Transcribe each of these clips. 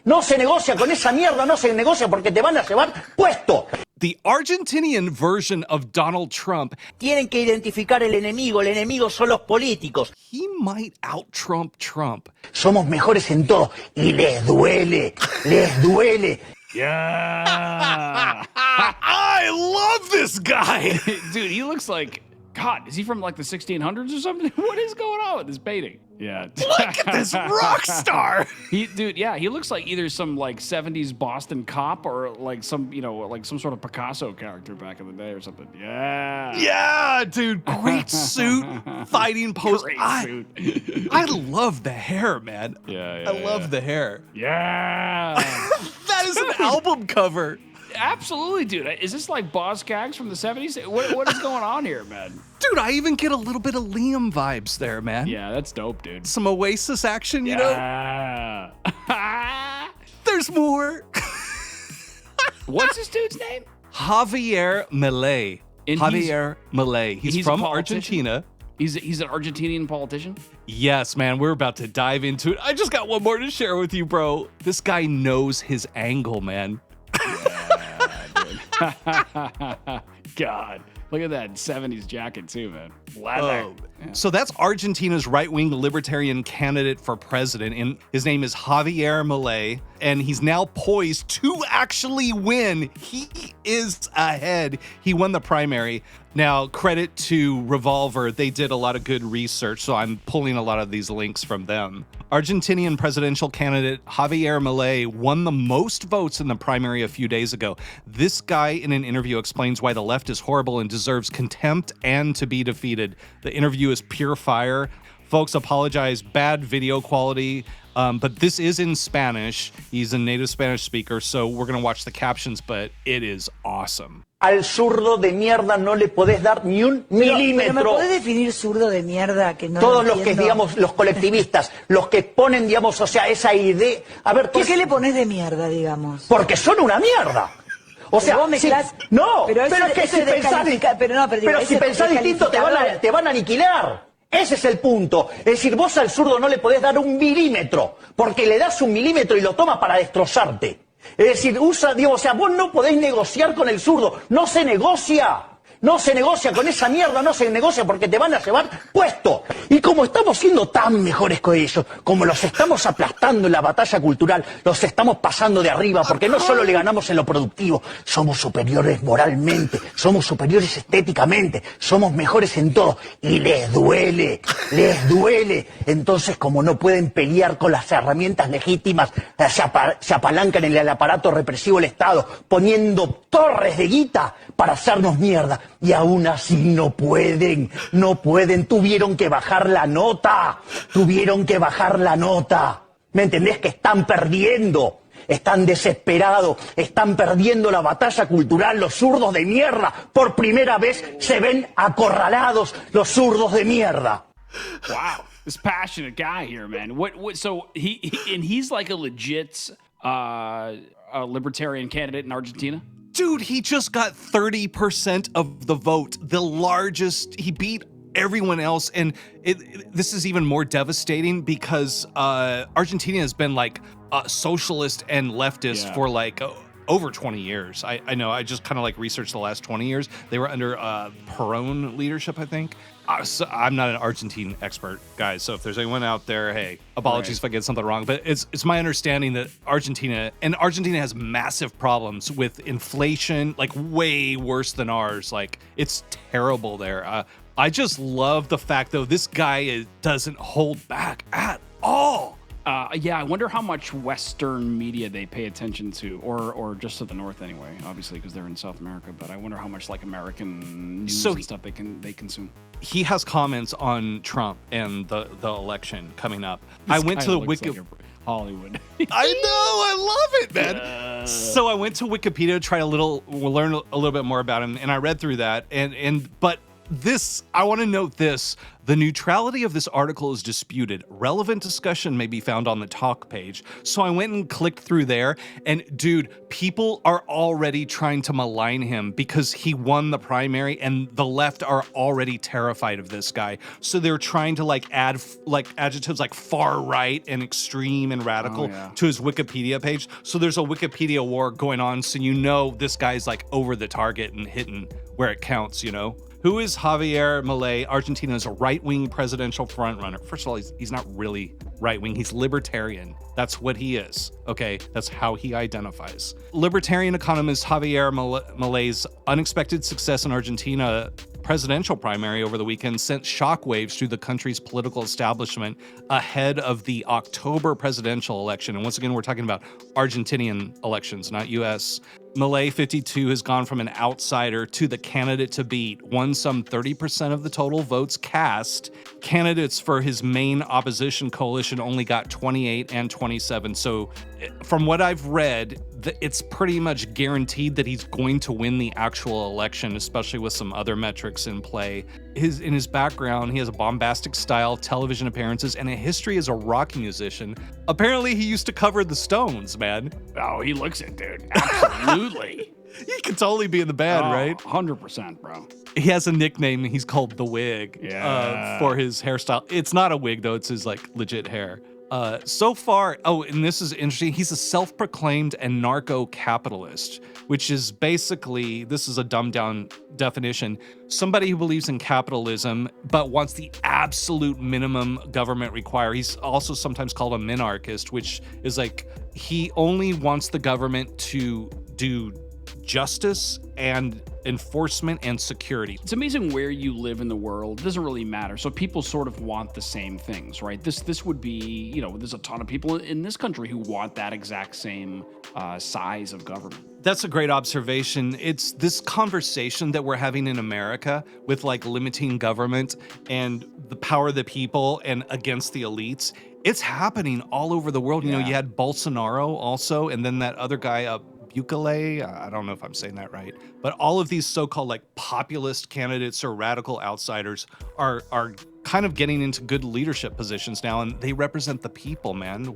No se negocia con esa mierda, no se negocia porque te van a llevar puesto. The Argentinian version of Donald Trump. Tienen que identificar el enemigo son los políticos. He might out-Trump Trump. Somos mejores en todo y les duele. Yeah. I love this guy. Dude, he looks like, God, is he from like the 1600s or something? What is going on with this painting? Yeah. Look at this rock star. He looks like either some like 70s Boston cop or like some, like some sort of Picasso character back in the day or something. Yeah. Yeah, dude. Great suit, fighting pose. Great suit. I love the hair, man. Yeah, I love the hair. Yeah. That is an album cover. Absolutely, dude. Is this like Boz Scaggs from the 70s? What is going on here, man? Dude, I even get a little bit of Liam vibes there, man. Yeah, that's dope, dude. Some Oasis action, you know? There's more. What's this dude's name? Javier Milei. Javier Milei. He's from Argentina. He's an Argentinian politician? Yes, man. We're about to dive into it. I just got one more to share with you, bro. This guy knows his angle, man. God, look at that 70s jacket too, man. Leather. Yeah. So that's Argentina's right-wing libertarian candidate for president, and his name is Javier Milei, and he's now poised to actually win. He is ahead. He won the primary. Now, credit to Revolver. They did a lot of good research, so I'm pulling a lot of these links from them. Argentinian presidential candidate Javier Milei won the most votes in the primary a few days ago. This guy in an interview explains why the left is horrible and deserves contempt and to be defeated. The interview is pure fire. Folks, apologize, bad video quality, but this is in Spanish. He's a native Spanish speaker, so we're going to watch the captions, but it is awesome. Al zurdo de mierda no le podés dar ni un milímetro. Pero ¿me podés definir zurdo de mierda que no Todos lo los que, entiendo? digamos, los colectivistas, los que ponen, digamos, o sea, esa idea... A ver, ¿Por qué le pones de mierda, digamos? Porque son una mierda. O sea, vos mezclás- no, pero pero eso- es que eso si es pensás, pero si eso es pensás distinto te van a aniquilar. Ese es el punto. Es decir, vos al zurdo no le podés dar un milímetro, porque le das un milímetro y lo toma para destrozarte. Es decir, o sea, vos no podés negociar con el zurdo. No se negocia. No se negocia con esa mierda, no se negocia porque te van a llevar puesto. Y como estamos siendo tan mejores que ellos, como los estamos aplastando en la batalla cultural, los estamos pasando de arriba, porque no solo le ganamos en lo productivo, somos superiores moralmente, somos superiores estéticamente, somos mejores en todo. Y les duele. Entonces, como no pueden pelear con las herramientas legítimas, se apalancan en el aparato represivo del Estado, poniendo torres de guita para hacernos mierda. Y aún así no pueden, tuvieron que bajar la nota. ¿Me entendés? Que están perdiendo, están desesperados, están perdiendo la batalla cultural, los zurdos de mierda. Por primera vez se ven acorralados los zurdos de mierda. Wow, this passionate guy here, man. So he's like a legit libertarian candidate in Argentina? Dude, he just got 30% of the vote, the largest. He beat everyone else, and this is even more devastating because Argentina has been like socialist and leftist for like over 20 years. I know, I just kind of like researched the last 20 years. They were under Perón leadership, I think. So I'm not an Argentine expert, guys, so if there's anyone out there, hey, apologies if I get something wrong, but it's my understanding that Argentina has massive problems with inflation, like way worse than ours. Like, it's terrible there. I just love the fact, though, this guy doesn't hold back at all. Yeah, I wonder how much Western media they pay attention to, or just to the north anyway, obviously, because they're in South America. But I wonder how much like American news and stuff they consume. He has comments on Trump and the election coming up. I went to the Hollywood. I know, I love it, man. So I went to Wikipedia to try to learn a little bit more about him, and I read through that, but I want to note this. The neutrality of this article is disputed. Relevant discussion may be found on the talk page. So I went and clicked through there, and dude, people are already trying to malign him because he won the primary, and the left are already terrified of this guy. So they're trying to add adjectives like far right and extreme and radical to his Wikipedia page. So there's a Wikipedia war going on, so you know this guy's like over the target and hitting where it counts, you know? Who is Javier Milei, Argentina's right-wing presidential frontrunner? First of all, he's not really right-wing. He's libertarian. That's what he is, okay? That's how he identifies. Libertarian economist Javier Milei's unexpected success in Argentina presidential primary over the weekend sent shockwaves through the country's political establishment ahead of the October presidential election. And once again, we're talking about Argentinian elections, not U.S. Milei, 52, has gone from an outsider to the candidate to beat, won some 30% of the total votes cast. Candidates for his main opposition coalition only got 28 and 27. So from what I've read, it's pretty much guaranteed that he's going to win the actual election, especially with some other metrics in play. In his background, he has a bombastic style, television appearances, and a history as a rock musician. Apparently, he used to cover the Stones, man. Oh, he looks it, dude. Absolutely. He could totally be in the band, right? 100%, bro. He has a nickname. He's called The Wig for his hairstyle. It's not a wig, though. It's his, legit hair. So far, and this is interesting, he's a self-proclaimed anarcho-capitalist, which is basically, this is a dumbed-down definition, somebody who believes in capitalism but wants the absolute minimum government required. He's also sometimes called a minarchist, which is he only wants the government to do justice and enforcement and security. It's amazing where you live in the world. It doesn't really matter. So people sort of want the same things, right? This would be, there's a ton of people in this country who want that exact same size of government. That's a great observation. It's this conversation that we're having in America with limiting government and the power of the people and against the elites. It's happening all over the world. You know, you had Bolsonaro also, and then that other guy, Bukele, I don't know if I'm saying that right, but all of these so-called populist candidates or radical outsiders are kind of getting into good leadership positions now, and they represent the people, man,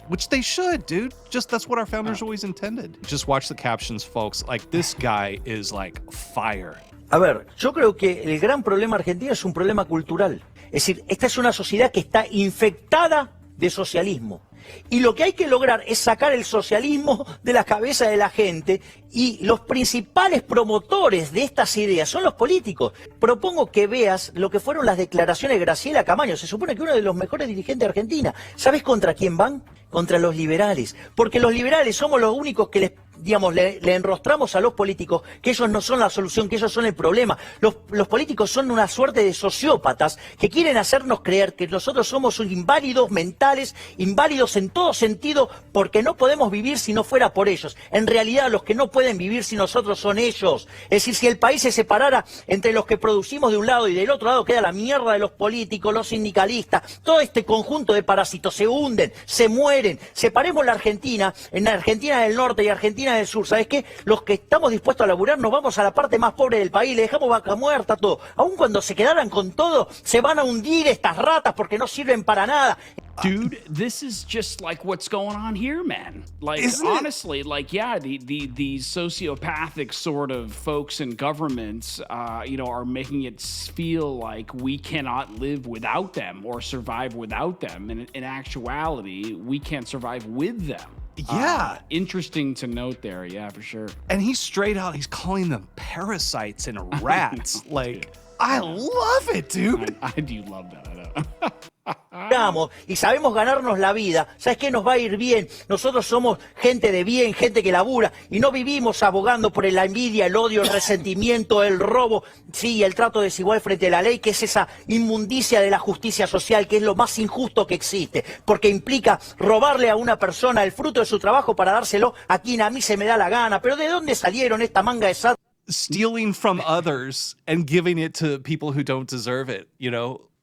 which they should, dude. That's what our founders always intended. Just watch the captions, folks. This guy is fire. A ver, yo creo que el gran problema argentino es un problema cultural. Es decir, esta es una sociedad que está infectada de socialismo. Y lo que hay que lograr es sacar el socialismo de la cabeza de la gente, y los principales promotores de estas ideas son los políticos. Propongo que veas lo que fueron las declaraciones de Graciela Camaño. Se supone que uno de los mejores dirigentes de Argentina. ¿Sabes contra quién van? Contra los liberales. Porque los liberales somos los únicos que le enrostramos a los políticos que ellos no son la solución, que ellos son el problema. Los políticos son una suerte de sociópatas que quieren hacernos creer que nosotros somos inválidos mentales, inválidos en todo sentido, porque no podemos vivir si no fuera por ellos. En realidad, los que no pueden vivir sin nosotros son ellos. Es decir, si el país se separara entre los que producimos de un lado y del otro lado queda la mierda de los políticos, los sindicalistas, todo este conjunto de parásitos se hunden, se mueren. Separemos la Argentina en Argentina del Norte y Argentina del Sur. ¿Sabes qué? Los que estamos dispuestos a laburar nos vamos a la parte más pobre del país, le dejamos vaca muerta, todo. Aun cuando se quedaran con todo, se van a hundir estas ratas porque no sirven para nada. Dude, this is just what's going on here, man. Honestly, these sociopathic sort of folks in governments, are making it feel like we cannot live without them or survive without them. And in actuality, we can't survive with them. Yeah. Interesting to note there. Yeah, for sure. And he's calling them parasites and rats. I love it, dude. I do love that. I know. Y sabemos ganarnos la vida. ¿Sabes qué? Nos va a ir bien. Nosotros somos gente de bien, gente que labura, y no vivimos abogando por la envidia, el odio, el resentimiento, el robo, sí, el trato desigual frente a la ley, que es esa inmundicia de la justicia social, que es lo más injusto que existe, porque implica robarle a una persona el fruto de su trabajo para dárselo a quien a mí se me da la gana. Pero ¿de dónde salieron esta manga de sat? Stealing from others and giving it to people who don't deserve it,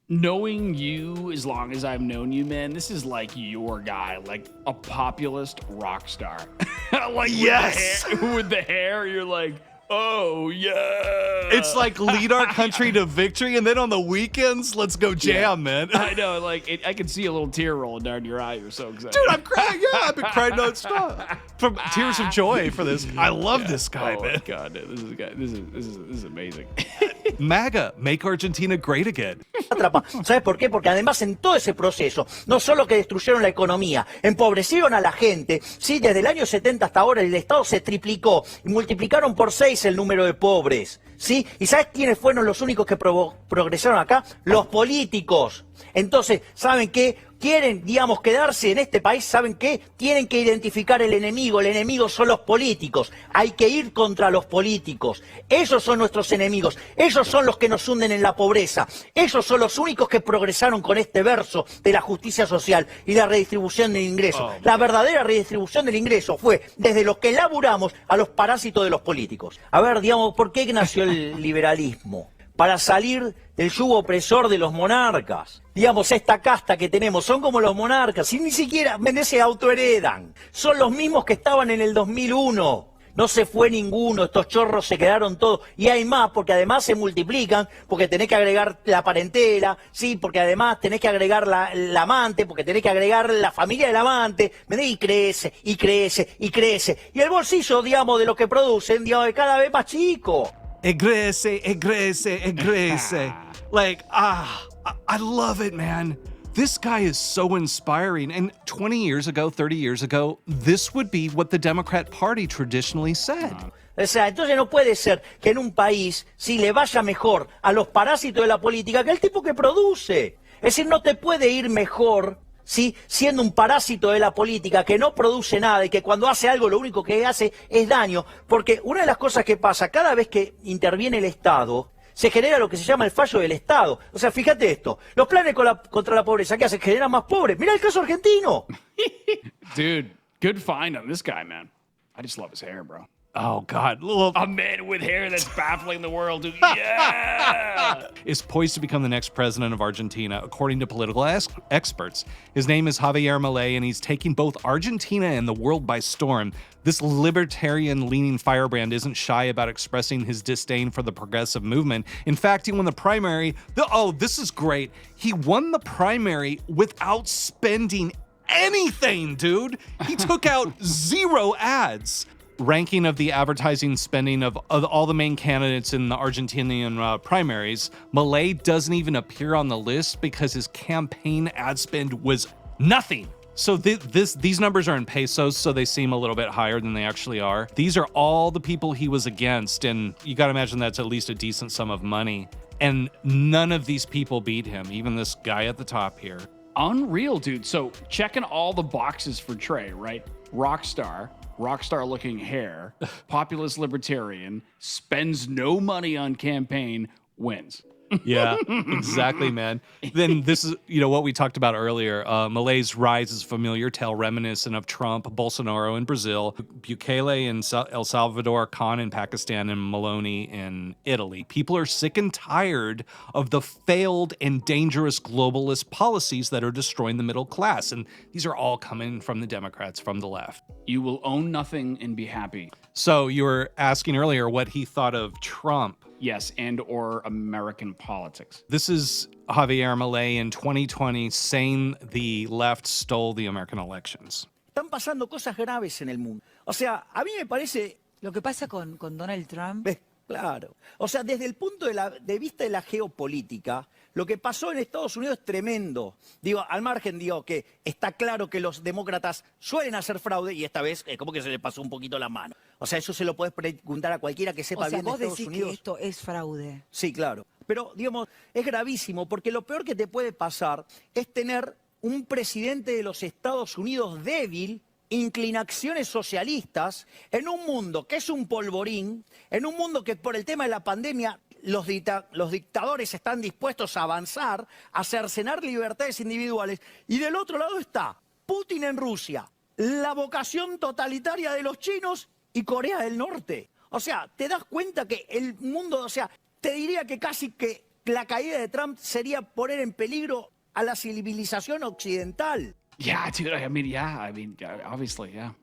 Knowing you as long as I've known you, man, this is your guy, a populist rock star. Yes! With the hair, you're Oh, yeah. It's like lead our country to victory, and then on the weekends, let's go jam, man. I know, like, I can see a little tear rolling down your eye. You're so excited. Dude, I'm crying. Yeah, I've been crying nonstop. From tears of joy for this. I love this guy, oh man. My God, this is amazing. MAGA, make Argentina great again. Atrapa. ¿Sabes por qué? Porque además en todo ese proceso, no solo que destruyeron la economía, empobrecieron a la gente, ¿sí? Desde el año 70 hasta ahora el Estado se triplicó y multiplicaron por 6 el número de pobres, ¿sí? ¿Y sabes quiénes fueron los únicos que progresaron acá? Los políticos. Entonces, ¿saben qué? Quieren, digamos, quedarse en este país, ¿saben qué? Tienen que identificar el enemigo son los políticos, hay que ir contra los políticos, ellos son nuestros enemigos, ellos son los que nos hunden en la pobreza, ellos son los únicos que progresaron con este verso de la justicia social y la redistribución del ingreso. La verdadera redistribución del ingreso fue desde los que laburamos a los parásitos de los políticos. A ver, digamos, ¿por qué nació el liberalismo? Para salir del yugo opresor de los monarcas. Digamos, esta casta que tenemos, son como los monarcas, y ni siquiera se autoheredan. Son los mismos que estaban en el 2001. No se fue ninguno, estos chorros se quedaron todos. Y hay más, porque además se multiplican, porque tenés que agregar la parentela, sí, porque además tenés que agregar la amante, porque tenés que agregar la familia del amante, y crece, y crece, y crece. Y el bolsillo, digamos, de lo que producen, digamos, es cada vez más chico. Egrese. Like, I love it, man. This guy is so inspiring. And 20 years ago, 30 years ago, this would be what the Democrat Party traditionally said. O sea, entonces no puede ser que en un país si le vaya mejor a los parásitos de la política que al tipo que produce. Es decir, no te puede ir mejor, ¿sí? Siendo un parásito de la política que no produce nada y que cuando hace algo lo único que hace es daño. Porque una de las cosas que pasa cada vez que interviene el Estado, se genera lo que se llama el fallo del Estado. O sea, fíjate esto, los planes contra la pobreza, ¿qué hacen? Generan más pobres. Mirá el caso argentino. Dude, good find on this guy, man. I just love his hair, bro. Oh, God. A man with hair that's baffling the world, dude. Yeah! Is poised to become the next president of Argentina, according to political experts. His name is Javier Milei, and he's taking both Argentina and the world by storm. This libertarian-leaning firebrand isn't shy about expressing his disdain for the progressive movement. In fact, he won the primary. This is great. He won the primary without spending anything, dude. He took out 0 ads. Ranking of the advertising spending of all the main candidates in the Argentinian primaries, Milei doesn't even appear on the list because his campaign ad spend was nothing. So these numbers are in pesos, so they seem a little bit higher than they actually are. These are all the people he was against, and you gotta imagine that's at least a decent sum of money. And none of these people beat him, even this guy at the top here. Unreal, dude. So checking all the boxes for Trey, right? Rockstar looking hair, populist libertarian, spends no money on campaign, wins. Yeah, exactly, man. Then this is, what we talked about earlier. Milei's rise is familiar tale reminiscent of Trump, Bolsonaro in Brazil, Bukele in El Salvador, Khan in Pakistan, and Meloni in Italy. People are sick and tired of the failed and dangerous globalist policies that are destroying the middle class. And these are all coming from the Democrats, from the left. You will own nothing and be happy. So you were asking earlier what he thought of Trump. Yes, and or American politics. This is Javier Milei in 2020 saying the left stole the American elections. Están pasando cosas graves en el mundo. O sea, a mí me parece... Lo que pasa con Donald Trump... Claro. O sea, desde el punto de vista de la geopolítica, lo que pasó en Estados Unidos es tremendo. Digo, al margen, que está claro que los demócratas suelen hacer fraude y esta vez como que se le pasó un poquito la mano. O sea, eso se lo puedes preguntar a cualquiera que sepa bien de Estados Unidos. Vos decís que esto es fraude. Sí, claro. Pero, es gravísimo porque lo peor que te puede pasar es tener un presidente de los Estados Unidos débil, inclinaciones socialistas, en un mundo que es un polvorín, en un mundo que por el tema de la pandemia los dictadores están dispuestos a avanzar, a cercenar libertades individuales, y del otro lado está Putin en Rusia, la vocación totalitaria de los chinos y Corea del Norte. O sea, te das cuenta que el mundo, te diría que casi que la caída de Trump sería poner en peligro a la civilización occidental. Yeah, dude. I mean, obviously, yeah.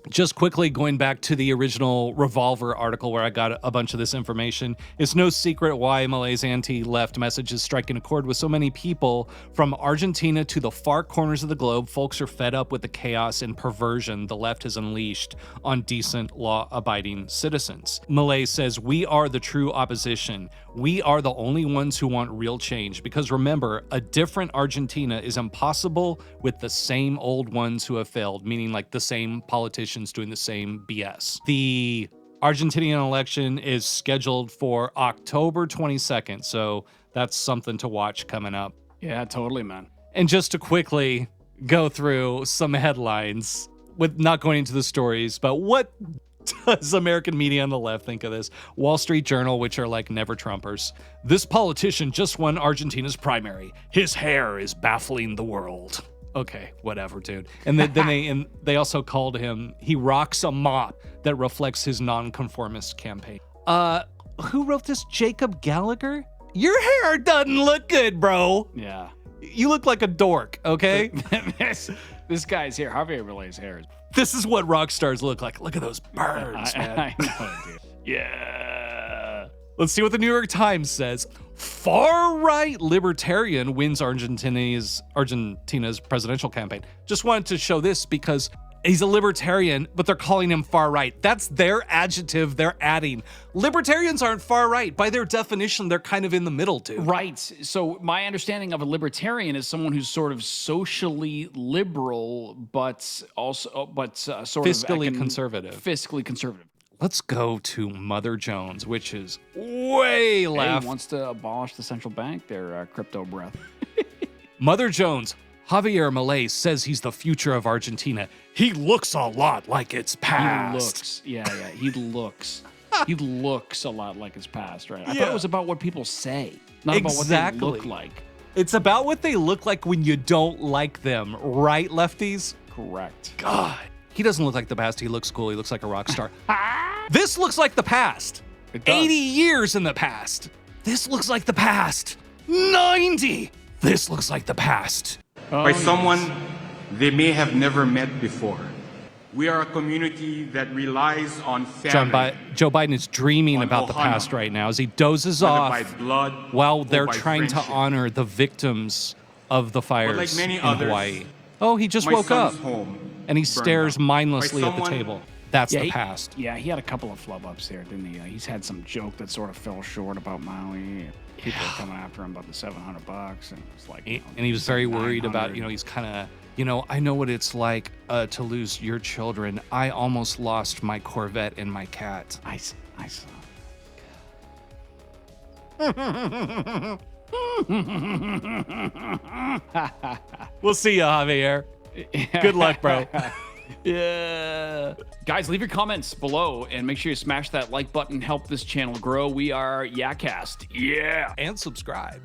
Just quickly going back to the original Revolver article where I got a bunch of this information, it's no secret why Milei's anti-left message is striking a chord with so many people. From Argentina to the far corners of the globe, folks are fed up with the chaos and perversion the left has unleashed on decent, law-abiding citizens. Milei says, "We are the true opposition. We are the only ones who want real change, because remember, a different Argentina is impossible with the same old ones who have failed," meaning like the same politicians doing the same BS. The Argentinian election is scheduled for October 22nd, so that's something to watch coming up. Yeah, totally, man. And just to quickly go through some headlines, with not going into the stories, but what does American media on the left think of this? Wall Street Journal, which are like never Trumpers. "This politician just won Argentina's primary. His hair is baffling the world." Okay, whatever, dude. And then they also called him, he rocks a mop that reflects his nonconformist campaign. Who wrote this? Jacob Gallagher? Your hair doesn't look good, bro. Yeah. You look like a dork, okay? This guy's hair, Javier Milei's hair. This is what rock stars look like. Look at those burns, man. I know, dude. Yeah. Let's see what the New York Times says. Far-right libertarian wins Argentina's presidential campaign. Just wanted to show this because he's a libertarian, but they're calling him far-right. That's their adjective they're adding. Libertarians aren't far-right. By their definition, they're kind of in the middle, dude. Right. So my understanding of a libertarian is someone who's sort of socially liberal, but sort Fiscally of conservative. Fiscally conservative. Let's go to Mother Jones, which is way left. He wants to abolish the central bank, their crypto breath. Mother Jones, Javier Milei says he's the future of Argentina. He looks a lot like it's past. He looks a lot like it's past, right? I thought it was about what people say, not about what they look like. It's about what they look like when you don't like them, right, lefties? Correct. God. He doesn't look like the past. He looks cool. He looks like a rock star. This looks like the past. 80 years in the past. This looks like the past. 90. This looks like the past. By someone they may have never met before. We are a community that relies on family. Joe Biden is dreaming about the past right now as he dozes off by blood while or they're by trying to friendship. honor the victims of the fires like many in others, Hawaii. Oh, he just my woke up. son's home And he burned stares down. mindlessly By at the someone- table. That's the he, past. Yeah, he had a couple of flub ups there, didn't he? He's had some joke that sort of fell short about Maui. People are coming after him about the $700, and it's like, And he was very worried about, he's kind of, I know what it's like to lose your children. I almost lost my Corvette and my cat. I saw. We'll see you, Javier. Good luck, bro. Yeah. Guys, leave your comments below and make sure you smash that like button. Help this channel grow. We are Yakcast. Yeah. And subscribe.